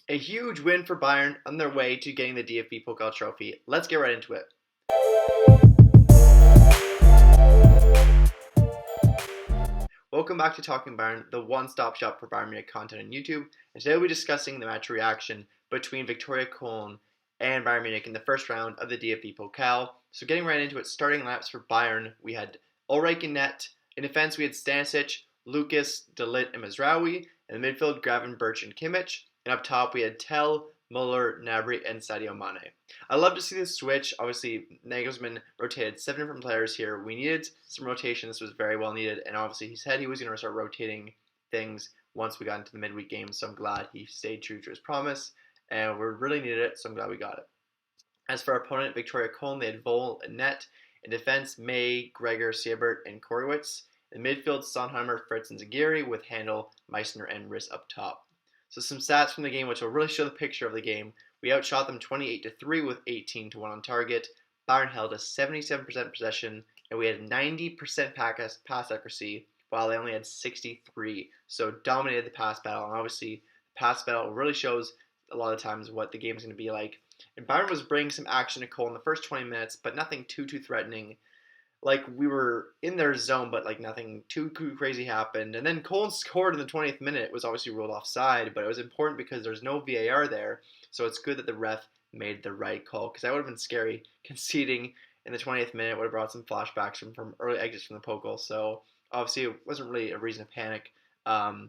A huge win for Bayern on their way to getting the DFB Pokal trophy. Let's get right into it. Welcome back to Talking Bayern, the one-stop shop for Bayern Munich content on YouTube. And today we'll be discussing the match reaction between Viktoria Koln and Bayern Munich in the first round of the DFB Pokal. So getting right into it, starting laps for Bayern, we had Ulreich in net. In defense, we had Stanisic, Lucas, De Ligt, and Mazraoui. In the midfield, Gravenberch and Kimmich. And up top, we had Tell, Muller, Gnabry, and Sadio Mane. I love to see this switch. Obviously, Nagelsmann rotated 7 different players here. We needed some rotation. This was very well needed. And obviously, he said he was going to start rotating things once we got into the midweek game. So I'm glad he stayed true to his promise. And we really needed it, so I'm glad we got it. As for our opponent, Viktoria Koln, they had Vol and net. In defense, May, Gregor, Siebert, and Korowitz. In midfield, Sonheimer, Fritz, and Zagiri with Handel, Meissner, and Riss up top. So some stats from the game which will really show the picture of the game. We outshot them 28-3 with 18-1 on target. Bayern held a 77% possession, and we had 90% pass accuracy, while they only had 63. So dominated the pass battle, and obviously the pass battle really shows a lot of times what the game is going to be like. And Bayern was bringing some action to Cole in the first 20 minutes, but nothing too threatening. Like, we were in their zone, but like nothing too crazy happened. And then Cole scored in the 20th minute. It was obviously ruled offside, but it was important because there's no VAR there. So it's good that the ref made the right call, because that would have been scary. Conceding in the 20th minute would have brought some flashbacks from early exits from the Pokal. So obviously it wasn't really a reason to panic. It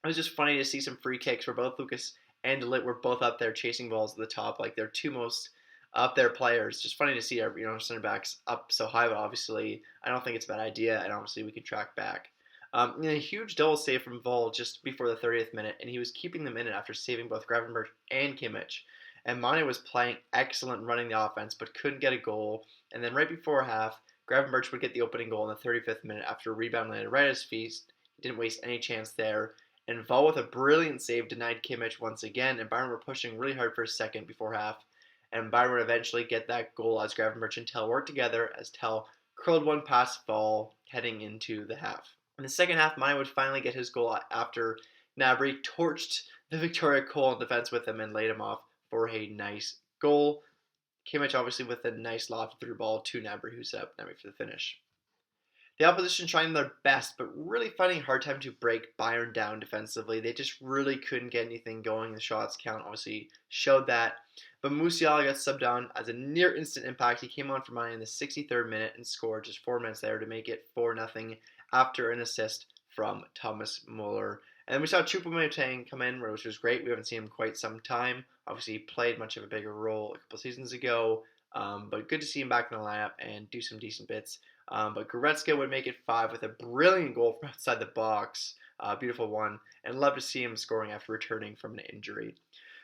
was just funny to see some free kicks where both Lucas and De Ligt were both up there chasing balls at the top, like their two most up there players. Just funny to see our center backs up so high, but obviously I don't think it's a bad idea, and obviously we can track back. A huge double save from Vol just before the 30th minute, and he was keeping them in it after saving both Gravenberch and Kimmich. And Mane was playing excellent running the offense, but couldn't get a goal. And then right before half, Gravenberch would get the opening goal in the 35th minute after a rebound landed right at his feet. He didn't waste any chance there. And Vol with a brilliant save denied Kimmich once again, and Bayern were pushing really hard for a second before half. And Bayern would eventually get that goal as Gravenberch and Tell worked together as Tell curled one past Vol heading into the half. In the second half, Mane would finally get his goal after Gnabry torched the Viktoria Koln defense with him and laid him off for a nice goal. Kimmich obviously with a nice loft through ball to Gnabry, who set up Gnabry for the finish. The opposition trying their best, but really finding a hard time to break Bayern down defensively. They just really couldn't get anything going. The shots count obviously showed that. But Musiala got subbed on as a near instant impact. He came on for Mane in the 63rd minute and scored just 4 minutes there to make it 4-0 after an assist from Thomas Muller. And then we saw Choupo-Moting come in, which was great. We haven't seen him quite some time. Obviously, he played much of a bigger role a couple seasons ago. But good to see him back in the lineup and do some decent bits. But Goretzka would make it 5 with a brilliant goal from outside the box. Beautiful one. And love to see him scoring after returning from an injury.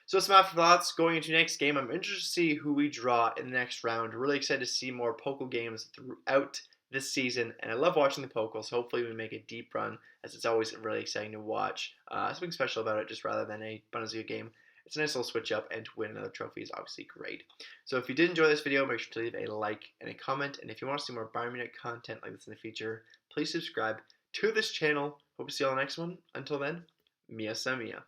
So some afterthoughts going into next game. I'm interested to see who we draw in the next round. Really excited to see more Pokal games throughout this season. And I love watching the Pokal, so hopefully we make a deep run, as it's always really exciting to watch. Something special about it, just rather than a Bundesliga game. It's a nice little switch up, and to win another trophy is obviously great. So if you did enjoy this video, make sure to leave a like and a comment. And if you want to see more Bayern Munich content like this in the future, please subscribe to this channel. Hope to see you all in the next one. Until then, Mia Samia.